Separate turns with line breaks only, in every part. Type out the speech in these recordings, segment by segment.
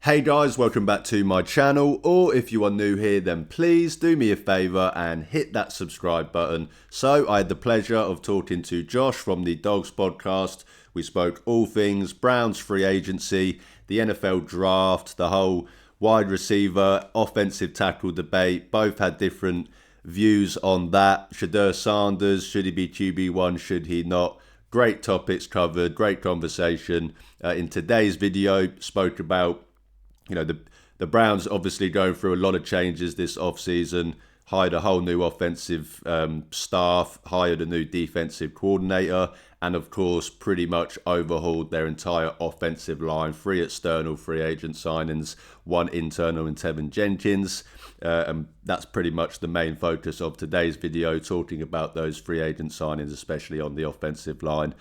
Hey guys, welcome back to my channel, or if you are new here then please do me a favour and hit that subscribe button. So I had the pleasure of talking to Josh from the Dogs podcast. We spoke all things Browns free agency, the NFL draft, the whole wide receiver, offensive tackle debate. Both had different views on that. Shedeur Sanders, should he be QB1, should he not? Great topics covered, great conversation. In today's video, spoke about the Browns obviously going through a lot of changes this offseason, hired a whole new offensive staff, hired a new defensive coordinator, and of course pretty much overhauled their entire offensive line. 3 external free agent signings, 1 internal in Tevin Jenkins. And that's pretty much the main focus of today's video, talking about those free agent signings, especially on the offensive line.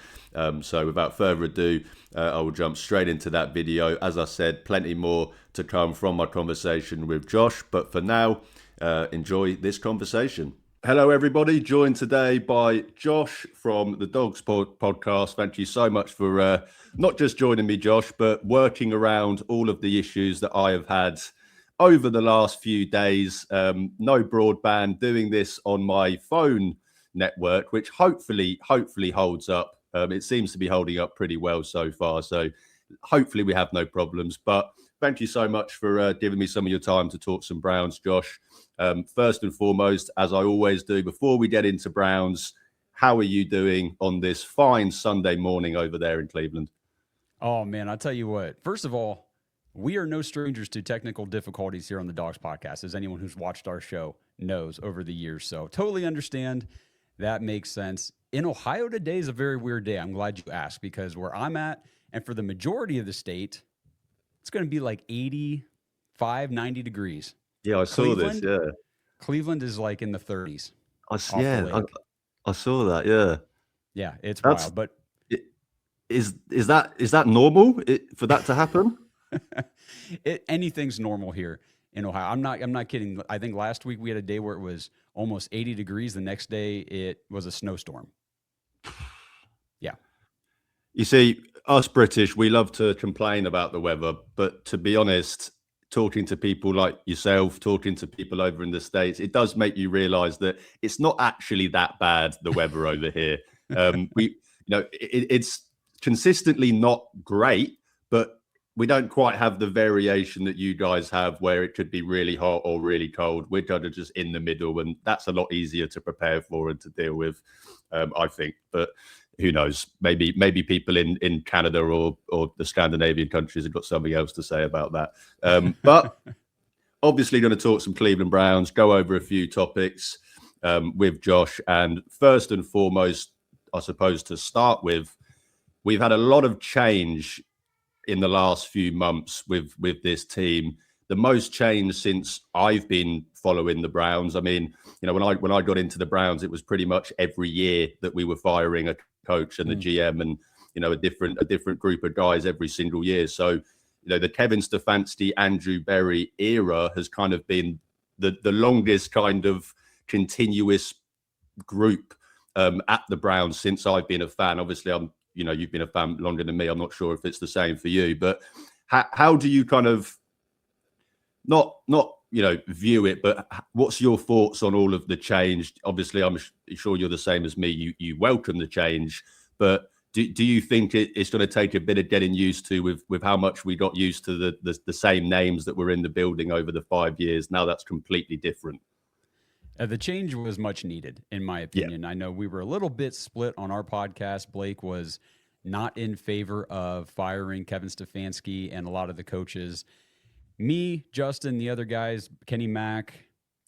So without further ado, I will jump straight into that video. As I said, plenty more to come from my conversation with Josh, but for now, enjoy this conversation. Hello, everybody. Joined today by Josh from the Dogs podcast. Thank you so much for not just joining me, Josh, but working around all of the issues that I have had over the last few days. No broadband, doing this on my phone network, which hopefully holds up. It seems to be holding up pretty well so far. So hopefully we have no problems. But thank you so much for giving me some of your time to talk some Browns, Josh. First and foremost, as I always do, before we get into Browns, how are you doing on this fine Sunday morning over there in Cleveland?
Oh, man, I'll tell you what. First of all, we are no strangers to technical difficulties here on the Dogs podcast, as anyone who's watched our show knows over the years. So totally understand. That makes sense. In Ohio today is a very weird day. I'm glad you asked, because where I'm at, and for the majority of the state, it's going to be like 85, 90 degrees.
Yeah, I saw this, yeah.
Cleveland is like in the 30s.
I saw that, yeah.
Yeah, it's wild. But
is that normal for that to happen?
Anything's normal here in Ohio. I'm not kidding. I think last week we had a day where it was almost 80 degrees. The next day it was a snowstorm. Yeah.
You see, us British, we love to complain about the weather, but to be honest, talking to people like yourself, talking to people over in the States, it does make you realize that it's not actually that bad, the weather over here. It's consistently not great, but we don't quite have the variation that you guys have, where it could be really hot or really cold. We're kind of just in the middle, and that's a lot easier to prepare for and to deal with, I think. But who knows? Maybe people in Canada or the Scandinavian countries have got something else to say about that. But obviously going to talk some Cleveland Browns, go over a few topics with Josh. And first and foremost, I suppose to start with, we've had a lot of change in the last few months with this team. The most change since I've been following the Browns. I mean, when I got into the Browns, it was pretty much every year that we were firing a coach and the GM and a different group of guys every single year. So the Kevin Stefanski, Andrew Berry era has kind of been the longest kind of continuous group at the Browns since I've been a fan. Obviously, you've been a fan longer than me. I'm not sure if it's the same for you, but how do you kind of not view it, but what's your thoughts on all of the change? Obviously, I'm sure you're the same as me. You welcome the change, but do you think it's going to take a bit of getting used to with how much we got used to the same names that were in the building over the 5 years? Now that's completely different.
The change was much needed, in my opinion. Yeah. I know we were a little bit split on our podcast. Blake was not in favor of firing Kevin Stefanski and a lot of the coaches. Me, Justin, the other guys, Kenny Mack,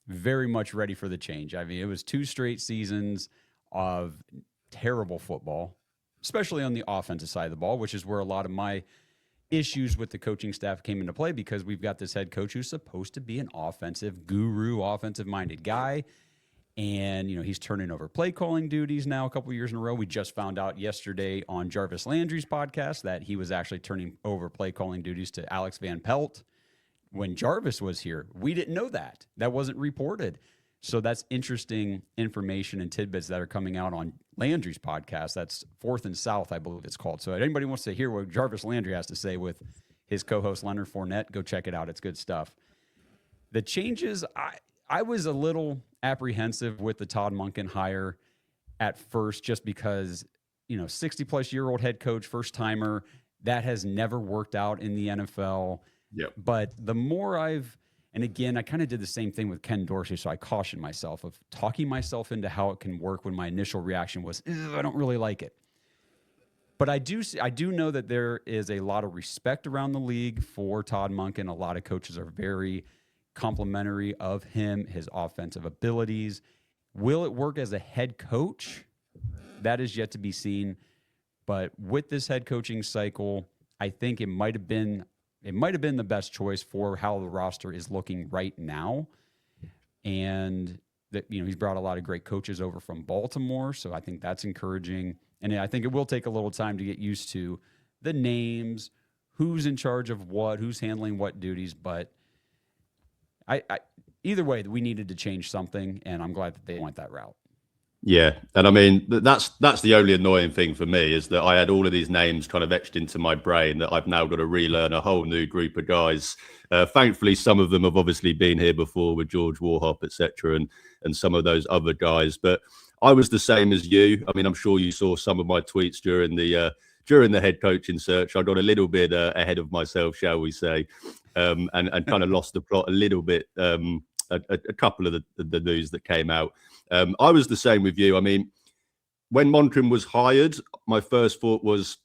very much ready for the change. I mean, it was 2 straight seasons of terrible football, especially on the offensive side of the ball, which is where a lot of my issues with the coaching staff came into play, because we've got this head coach who's supposed to be an offensive guru, offensive-minded guy. And, he's turning over play calling duties now a couple of years in a row. We just found out yesterday on Jarvis Landry's podcast that he was actually turning over play calling duties to Alex Van Pelt. When Jarvis was here, we didn't know that. That wasn't reported. So that's interesting information and tidbits that are coming out on Landry's podcast. That's Fourth and South, I believe it's called. So if anybody wants to hear what Jarvis Landry has to say with his co-host Leonard Fournette. Go check it out. It's good stuff. The changes, I was a little apprehensive with the Todd Monken hire at first, just because, 60-plus-year-old head coach, first-timer, that has never worked out in the NFL.
Yep.
But the more and again, I kind of did the same thing with Ken Dorsey, so I cautioned myself of talking myself into how it can work when my initial reaction was, I don't really like it. But I do know that there is a lot of respect around the league for Todd Monken. A lot of coaches are very complimentary of him, his offensive abilities. Will it work as a head coach? That is yet to be seen. But with this head coaching cycle, I think it might have been the best choice for how the roster is looking right now. And that, he's brought a lot of great coaches over from Baltimore, so I think that's encouraging. And I think it will take a little time to get used to the names, who's in charge of what, who's handling what duties. But I either way, we needed to change something, and I'm glad that they went that route.
Yeah, and I mean that's the only annoying thing for me, is that I had all of these names kind of etched into my brain that I've now got to relearn a whole new group of guys. Thankfully, some of them have obviously been here before with George Warhop, etc., and some of those other guys. But I was the same as you. I mean, I'm sure you saw some of my tweets during the head coaching search. I got a little bit ahead of myself, shall we say, and kind of lost the plot a little bit. A couple of the news that came out. I was the same with you. I mean, when Monken was hired, my first thought was,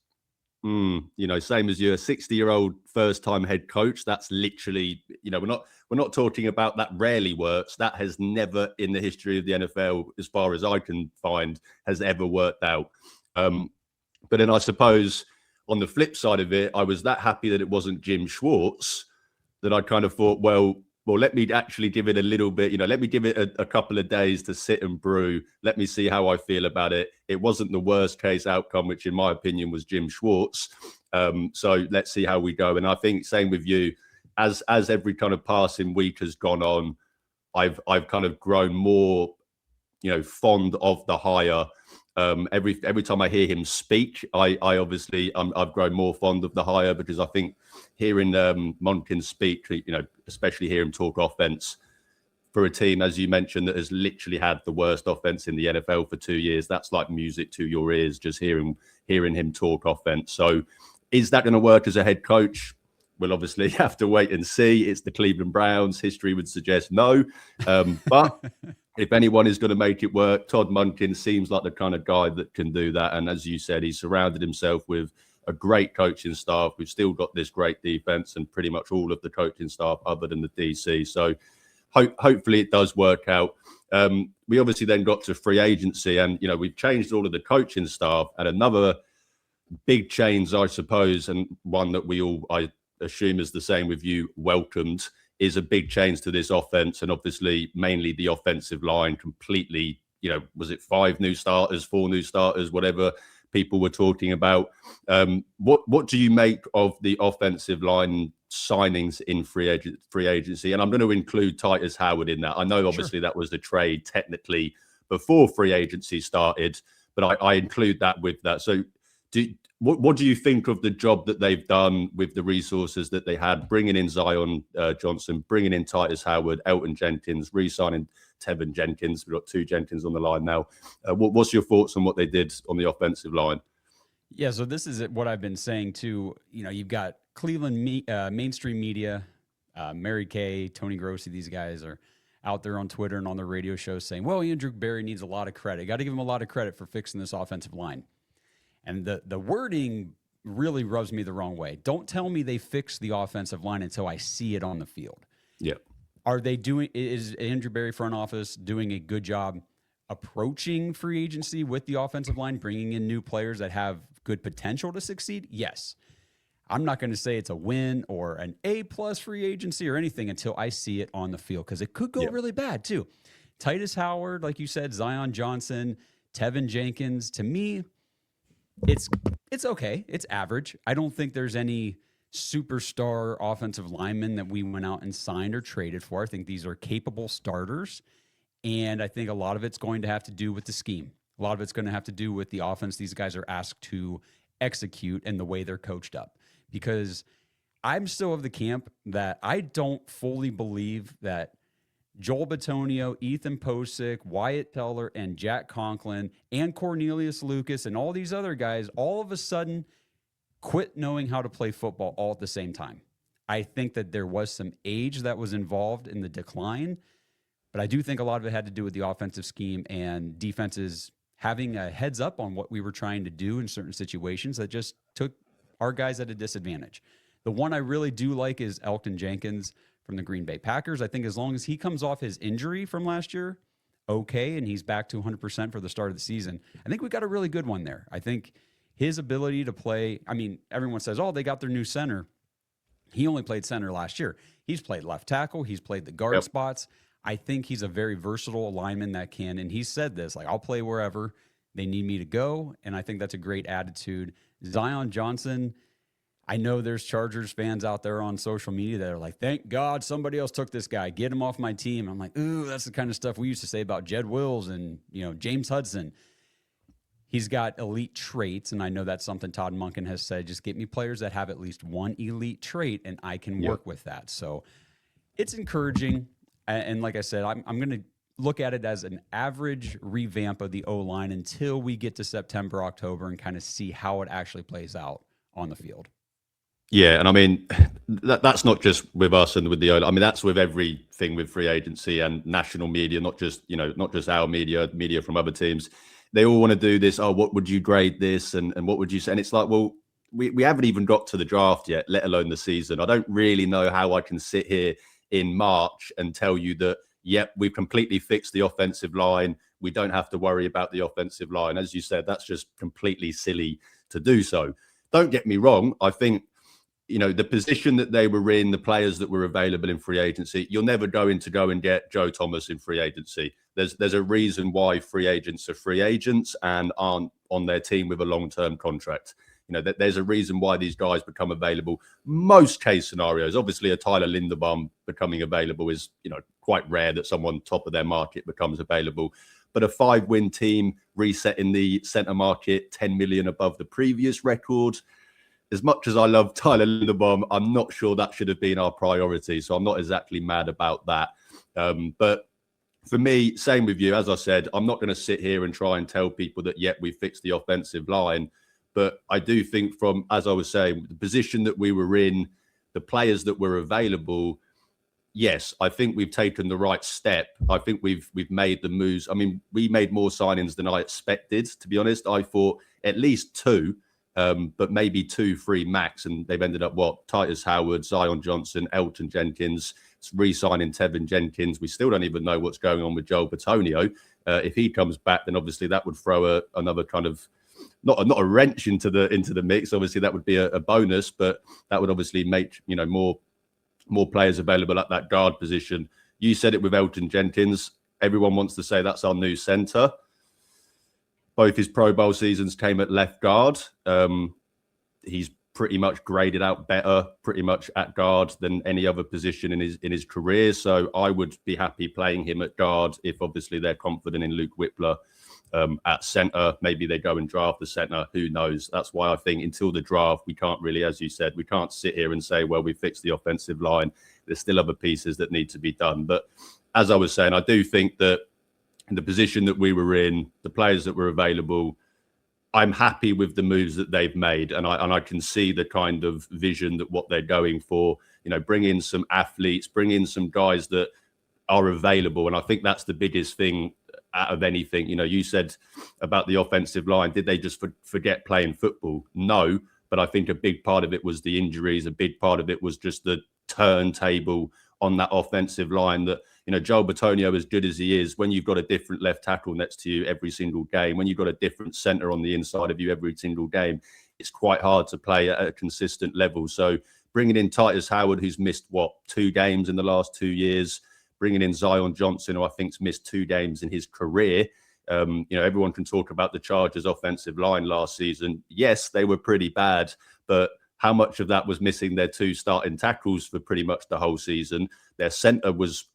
same as you, a 60-year-old first-time head coach. That's literally, we're not talking about that rarely works. That has never in the history of the NFL, as far as I can find, has ever worked out. But then I suppose on the flip side of it, I was that happy that it wasn't Jim Schwartz that I kind of thought, well, let me actually give it a little bit, let me give it a couple of days to sit and brew. Let me see how I feel about it. It wasn't the worst case outcome, which in my opinion was Jim Schwartz. So let's see how we go. And I think same with you, as every kind of passing week has gone on, I've kind of grown more, fond of the hire. Every time I hear him speak, I've grown more fond of the hire, because I think hearing Monken speak, especially hear him talk offense for a team, as you mentioned, that has literally had the worst offense in the NFL for 2 years, that's like music to your ears, just hearing him talk offense. So is that going to work as a head coach? We'll obviously have to wait and see. It's the Cleveland Browns. History would suggest no. But if anyone is going to make it work, Todd Monken seems like the kind of guy that can do that. And as you said, he's surrounded himself with a great coaching staff. We've still got this great defense and pretty much all of the coaching staff other than the DC. So hopefully it does work out. We obviously then got to free agency, and, we've changed all of the coaching staff. And another big change, I suppose, and one that I assume is the same with you, welcomed, is a big change to this offense. And obviously mainly the offensive line completely, was it 5 new starters, 4 new starters, whatever people were talking about. What do you make of the offensive line signings in free agency? And I'm going to include Titus Howard in that. I know obviously that was the trade technically before free agency started, but I include that with that. So what do you think of the job that they've done with the resources that they had, bringing in Zion Johnson, bringing in Titus Howard, Elton Jenkins, re-signing Tevin Jenkins? We've got 2 Jenkins on the line now. What's your thoughts on what they did on the offensive line?
Yeah, so this is what I've been saying too. You've got Cleveland mainstream media, Mary Kay, Tony Grossi, these guys are out there on Twitter and on their radio shows saying, well, Andrew Berry needs a lot of credit. Got to give him a lot of credit for fixing this offensive line. And the wording really rubs me the wrong way. Don't tell me they fixed the offensive line until I see it on the field.
Yeah.
Is Andrew Berry front office doing a good job approaching free agency with the offensive line, bringing in new players that have good potential to succeed? Yes. I'm not going to say it's a win or an A+ free agency or anything until I see it on the field, because it could go really bad too. Titus Howard, like you said, Zion Johnson, Tevin Jenkins, to me, it's okay. It's average. I don't think there's any superstar offensive linemen that we went out and signed or traded for. I think these are capable starters, and I think a lot of it's going to have to do with the scheme. A lot of it's going to have to do with the offense these guys are asked to execute and the way they're coached up. Because I'm still of the camp that I don't fully believe that Joel Bitonio, Ethan Posick, Wyatt Teller, and Jack Conklin, and Cornelius Lucas, and all these other guys all of a sudden quit knowing how to play football all at the same time. I think that there was some age that was involved in the decline, but I do think a lot of it had to do with the offensive scheme and defenses having a heads up on what we were trying to do in certain situations that just took our guys at a disadvantage. The one I really do like is Elgton Jenkins from the Green Bay Packers. I think as long as he comes off his injury from last year, okay, and he's back to 100% for the start of the season, I think we got a really good one there. I think his ability to play, I mean, everyone says, oh, they got their new center. He only played center last year. He's played left tackle. He's played the guard spots. I think he's a very versatile lineman that can, and he said this, like, I'll play wherever they need me to go, and I think that's a great attitude. Zion Johnson, I know there's Chargers fans out there on social media that are like, thank God somebody else took this guy. Get him off my team. I'm like, ooh, that's the kind of stuff we used to say about Jed Wills and, James Hudson. He's got elite traits, and I know that's something Todd Monken has said. Just get me players that have at least one elite trait, and I can work with that. So it's encouraging. And like I said, I'm going to look at it as an average revamp of the O-line until we get to September, October, and kind of see how it actually plays out on the field.
Yeah, and I mean, that's not just with us and with the O-line. I mean, that's with everything with free agency and national media, not just our media from other teams. They all want to do this. Oh, what would you grade this? And what would you say? And it's like, well, we haven't even got to the draft yet, let alone the season. I don't really know how I can sit here in March and tell you that, yep, we've completely fixed the offensive line. We don't have to worry about the offensive line. As you said, that's just completely silly to do so. Don't get me wrong. I think, the position that they were in, the players that were available in free agency, you're never going to go and get Joe Thomas in free agency. There's a reason why free agents are free agents and aren't on their team with a long-term contract. There's a reason why these guys become available. Most case scenarios, obviously, a Tyler Linderbaum becoming available is, quite rare that someone top of their market becomes available. But a 5-win team resetting the center market 10 million above the previous record. As much as I love Tyler Linderbaum, I'm not sure that should have been our priority. So I'm not exactly mad about that. But for me, same with you. As I said, I'm not going to sit here and try and tell people that, yet we fixed the offensive line. But I do think from, as I was saying, the position that we were in, the players that were available, yes, I think we've taken the right step. I think we've made the moves. I mean, we made more signings than I expected, to be honest. I thought at least 2. But maybe 2, 3 max, and they've ended up Titus Howard, Zion Johnson, Elgton Jenkins, re-signing Tevin Jenkins. We still don't even know what's going on with Joel Bitonio. If he comes back, then obviously that would throw another kind of not a wrench into the mix. Obviously that would be a bonus, but that would obviously make more players available at that guard position. You said it with Elgton Jenkins. Everyone wants to say that's our new center. Both his Pro Bowl seasons came at left guard. He's pretty much graded out better, pretty much at guard than any other position in his career. So I would be happy playing him at guard if obviously they're confident in Luke Whippler at center. Maybe they go and draft the center. Who knows? That's why I think until the draft, we can't really, as you said, we can't sit here and say, well, we fixed the offensive line. There's still other pieces that need to be done. But as I was saying, I do think that in the position that we were in, the players that were available, I'm happy with the moves that they've made. And I can see the kind of vision that what they're going for, bring in some athletes, bring in some guys that are available. And I think that's the biggest thing out of anything. You said about the offensive line, did they just forget playing football? No, but I think a big part of it was the injuries. A big part of it was just the turntable on that offensive line that, Joel Bitonio, as good as he is, when you've got a different left tackle next to you every single game, when you've got a different center on the inside of you every single game, it's quite hard to play at a consistent level. So bringing in Titus Howard, who's missed, 2 games in the last 2 years, bringing in Zion Johnson, who I think's missed 2 games in his career. Everyone can talk about the Chargers' offensive line last season. Yes, they were pretty bad, but how much of that was missing their 2 starting tackles for pretty much the whole season? Their center was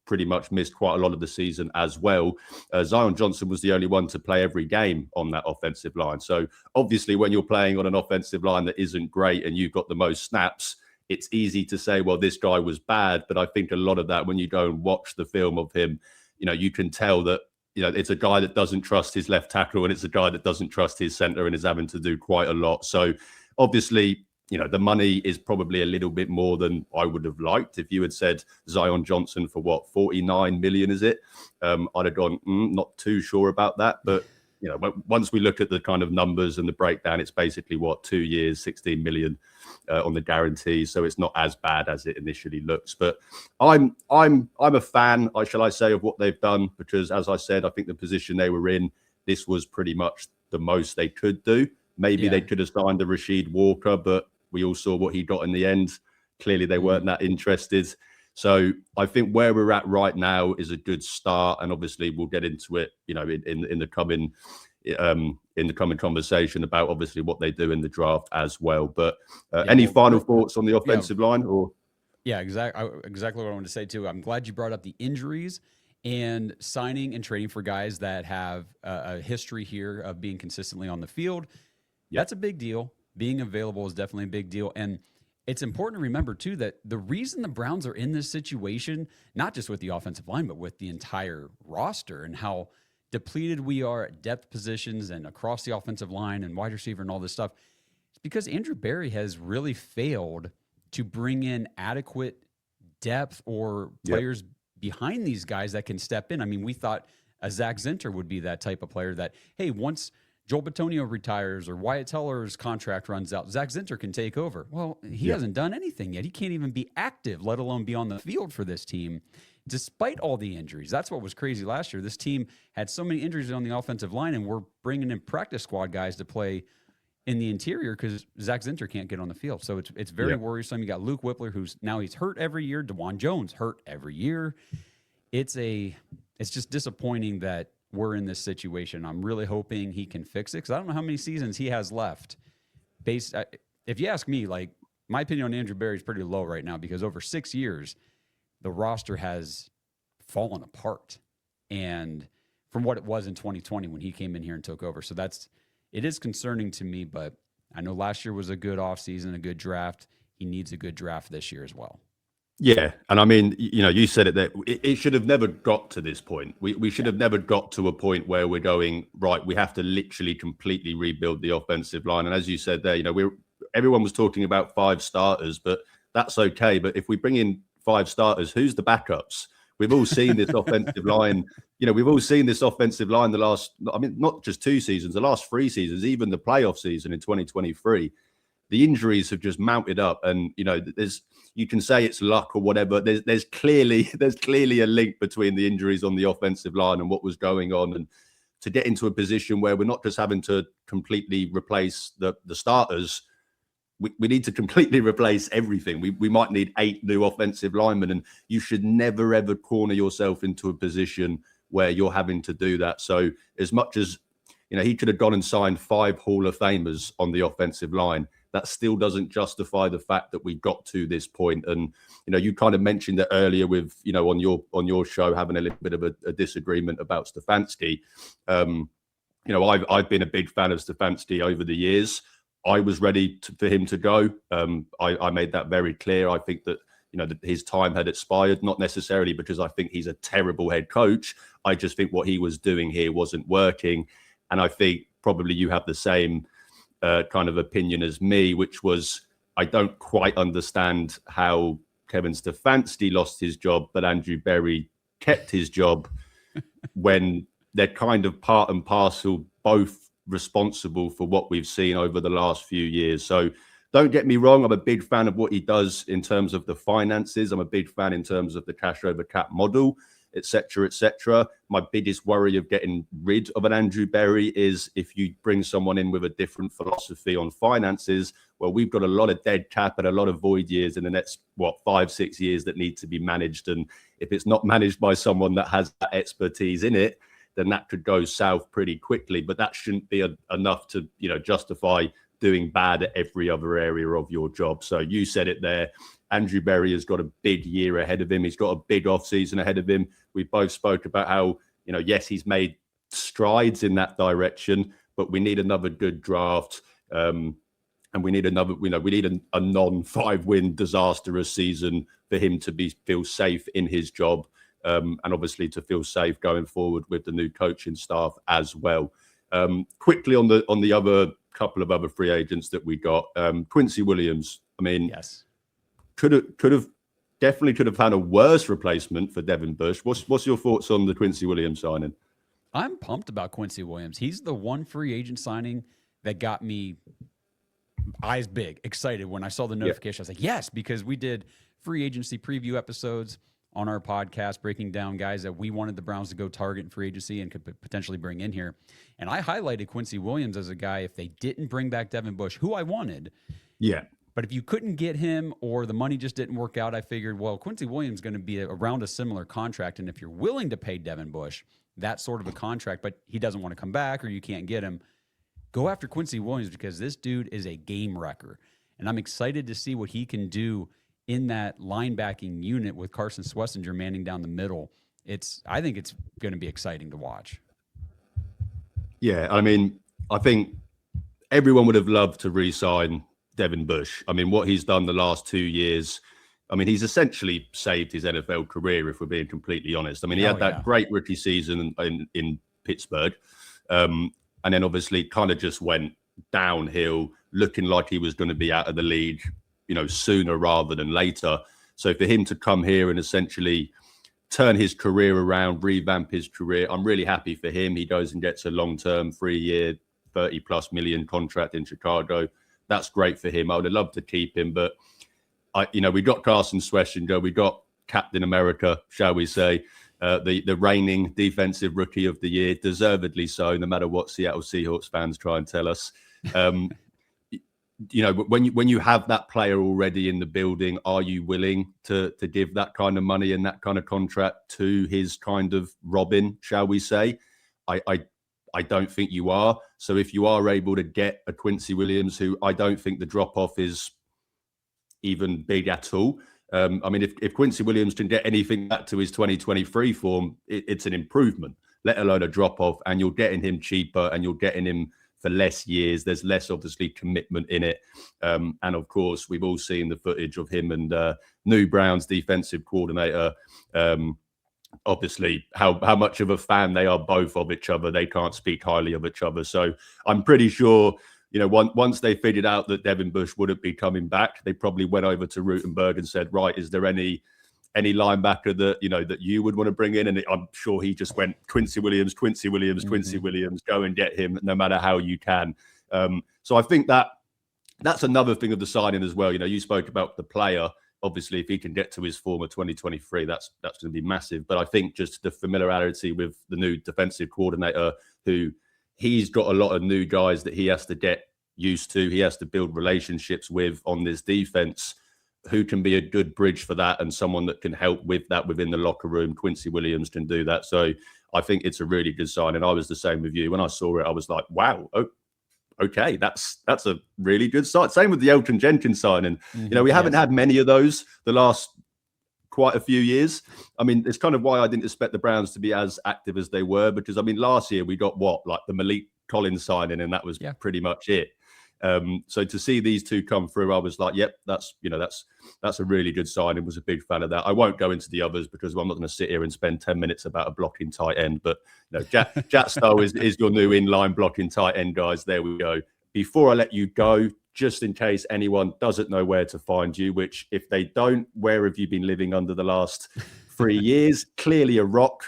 pretty much missed quite a lot of the season as well. Zion Johnson was the only one to play every game on that offensive line. So obviously when you're playing on an offensive line that isn't great and you've got the most snaps, it's easy to say, well, this guy was bad. But I think a lot of that, when you go and watch the film of him, you can tell that, it's a guy that doesn't trust his left tackle, and it's a guy that doesn't trust his center and is having to do quite a lot. So obviously, the money is probably a little bit more than I would have liked. If you had said Zion Johnson for what, 49 million, is it? I'd have gone, not too sure about that. But, once we look at the kind of numbers and the breakdown, it's basically 2 years, 16 million on the guarantee. So it's not as bad as it initially looks. But I'm a fan, shall I say, of what they've done, because as I said, I think the position they were in, this was pretty much the most they could do. Maybe they could have signed a Rashid Walker, but we all saw what he got in the end. Clearly, they weren't that interested. So I think where we're at right now is a good start, and obviously we'll get into it, in the coming conversation about obviously what they do in the draft as well. But any final thoughts on the offensive line? Or
exactly what I wanted to say too. I'm glad you brought up the injuries and signing and trading for guys that have a history here of being consistently on the field. That's a big deal. Being available is definitely a big deal. And it's important to remember, too, that the reason the Browns are in this situation, not just with the offensive line, but with the entire roster and how depleted we are at depth positions and across the offensive line and wide receiver and all this stuff, it's because Andrew Berry has really failed to bring in adequate depth or players behind these guys that can step in. I mean, we thought a Zach Zinter would be that type of player that, hey, once Joel Bitonio retires or Wyatt Teller's contract runs out, Zach Zinter can take over. Well, he hasn't done anything yet. He can't even be active, let alone be on the field for this team, despite all the injuries. That's what was crazy last year. This team had so many injuries on the offensive line, and we're bringing in practice squad guys to play in the interior because Zach Zinter can't get on the field. So it's very worrisome. You got Luke Whippler, he's hurt every year. DeJuan Jones hurt every year. It's just disappointing that we're in this situation. I'm really hoping he can fix it because I don't know how many seasons he has left. If you ask me, like, my opinion on Andrew Berry is pretty low right now because over 6 years, the roster has fallen apart. And from what it was in 2020 when he came in here and took over. So it is concerning to me, but I know last year was a good offseason, a good draft. He needs a good draft this year as well.
Yeah, and I mean, you said it that it should have never got to this point. We should have never got to a point where we're going, right, we have to literally completely rebuild the offensive line. And as you said there, everyone was talking about 5 starters, but that's okay. But if we bring in 5 starters, who's the backups? We've all seen this offensive line. We've all seen this offensive line the last, not just 2 seasons, the last 3 seasons, even the playoff season in 2023. The injuries have just mounted up, and you can say it's luck or whatever. There's clearly a link between the injuries on the offensive line and what was going on, and to get into a position where we're not just having to completely replace the starters, we need to completely replace everything. We might need 8 new offensive linemen, and you should never ever corner yourself into a position where you're having to do that. So as much as he could have gone and signed 5 Hall of Famers on the offensive line, that still doesn't justify the fact that we got to this point. And, you kind of mentioned it earlier with, on your show, having a little bit of a disagreement about Stefanski. I've been a big fan of Stefanski over the years. I was ready for him to go. I made that very clear. I think that, that his time had expired, not necessarily because I think he's a terrible head coach. I just think what he was doing here wasn't working. And I think probably you have the same kind of opinion as me, which was I don't quite understand how Kevin Stefanski lost his job, but Andrew Berry kept his job when they're kind of part and parcel, both responsible for what we've seen over the last few years. So don't get me wrong, I'm a big fan of what he does in terms of the finances. I'm a big fan in terms of the cash over cap model, etc., etc. My biggest worry of getting rid of an Andrew Berry is if you bring someone in with a different philosophy on finances. Well, we've got a lot of dead cap and a lot of void years in the next 5-6 years that need to be managed. And if it's not managed by someone that has that expertise in it, then that could go south pretty quickly. But that shouldn't be enough to justify doing bad at every other area of your job. So you said it there. Andrew Berry has got a big year ahead of him. He's got a big offseason ahead of him. We both spoke about how, yes, he's made strides in that direction, but we need another good draft. and we need another. We need a non-5-win disastrous season for him to feel safe in his job, and obviously to feel safe going forward with the new coaching staff as well. Quickly on the other couple of other free agents that we got, Quincy Williams. I mean,
yes,
definitely could have found a worse replacement for Devin Bush. What's your thoughts on the Quincy Williams signing?
I'm pumped about Quincy Williams. He's the one free agent signing that got me eyes big, excited when I saw the notification. I was like, yes, because we did free agency preview episodes on our podcast, breaking down guys that we wanted the Browns to go target in free agency and could potentially bring in here. And I highlighted Quincy Williams as a guy, if they didn't bring back Devin Bush, who I wanted.
Yeah.
But if you couldn't get him or the money just didn't work out, I figured, well, Quincy Williams is going to be around a similar contract. And if you're willing to pay Devin Bush that sort of a contract, but he doesn't want to come back or you can't get him, go after Quincy Williams, because this dude is a game wrecker. And I'm excited to see what he can do in that linebacking unit with Carson Swessinger manning down the middle. I think it's going to be exciting to watch.
Yeah, I mean, I think everyone would have loved to re-sign Devin Bush. I mean, what he's done the last 2 years, I mean, he's essentially saved his NFL career, if we're being completely honest. I mean, he had that great rookie season in Pittsburgh, and then obviously kind of just went downhill, looking like he was going to be out of the league, sooner rather than later. So for him to come here and essentially turn his career around, revamp his career, I'm really happy for him. He goes and gets a long-term 3-year, $30+ million contract in Chicago. That's great for him. I would have loved to keep him, but we got Carson Swessinger, we got Captain America, shall we say, the reigning defensive rookie of the year, deservedly so, no matter what Seattle Seahawks fans try and tell us. When you have that player already in the building, are you willing to give that kind of money and that kind of contract to his kind of Robin, shall we say? I don't think you are. So if you are able to get a Quincy Williams, who I don't think the drop-off is even big at all. I mean, if Quincy Williams can get anything back to his 2023 form, it's an improvement, let alone a drop-off. And you're getting him cheaper and you're getting him for less years. There's less, obviously, commitment in it. And, of course, we've all seen the footage of him and new Browns defensive coordinator. Obviously, how much of a fan they are both of each other. They can't speak highly of each other. So I'm pretty sure, once they figured out that Devin Bush wouldn't be coming back, they probably went over to Rutenberg and said, right, is there any linebacker that, that you would want to bring in? And I'm sure he just went, Quincy Williams, Quincy Williams, Quincy Williams, go and get him no matter how you can. So I think that's another thing of the signing as well. You spoke about the player. Obviously, if he can get to his former 2023, that's going to be massive. But I think just the familiarity with the new defensive coordinator, who he's got a lot of new guys that he has to get used to. He has to build relationships with on this defense, who can be a good bridge for that and someone that can help with that within the locker room. Quincy Williams can do that. So I think it's a really good sign. And I was the same with you. When I saw it, I was like, wow, okay, that's a really good sign. Same with the Elton Jenkins signing. We haven't had many of those the last quite a few years. I mean, it's kind of why I didn't expect the Browns to be as active as they were, because I mean, last year we got the Malik Collins signing, and that was pretty much it. So to see these two come through, I was like, yep, that's a really good sign, and was a big fan of that. I won't go into the others because I'm not going to sit here and spend 10 minutes about a blocking tight end, but Jack Stowe is your new inline blocking tight end, guys. There we go. Before I let you go, just in case anyone doesn't know where to find you, which if they don't, where have you been living under the last 3 years? Clearly a rock,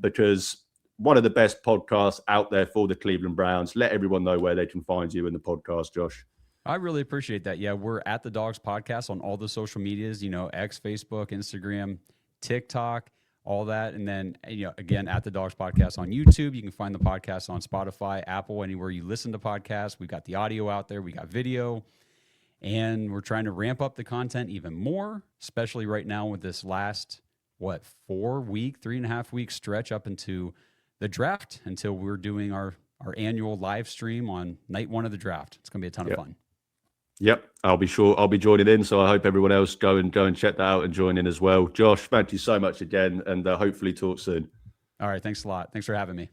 because one of the best podcasts out there for the Cleveland Browns. Let everyone know where they can find you in the podcast, Josh.
I really appreciate that. Yeah, we're at the Dogs Podcast on all the social medias, X, Facebook, Instagram, TikTok, all that. And then, again, at the Dogs Podcast on YouTube. You can find the podcast on Spotify, Apple, anywhere you listen to podcasts. We've got the audio out there. We got video. And we're trying to ramp up the content even more, especially right now with this last, 3.5 week stretch up into the draft, until we're doing our annual live stream on night 1 of the draft. It's going to be a ton of fun.
Yep, I'll be joining in. So I hope everyone else go and check that out and join in as well. Josh, thank you so much again, and hopefully talk soon.
All right, thanks a lot. Thanks for having me.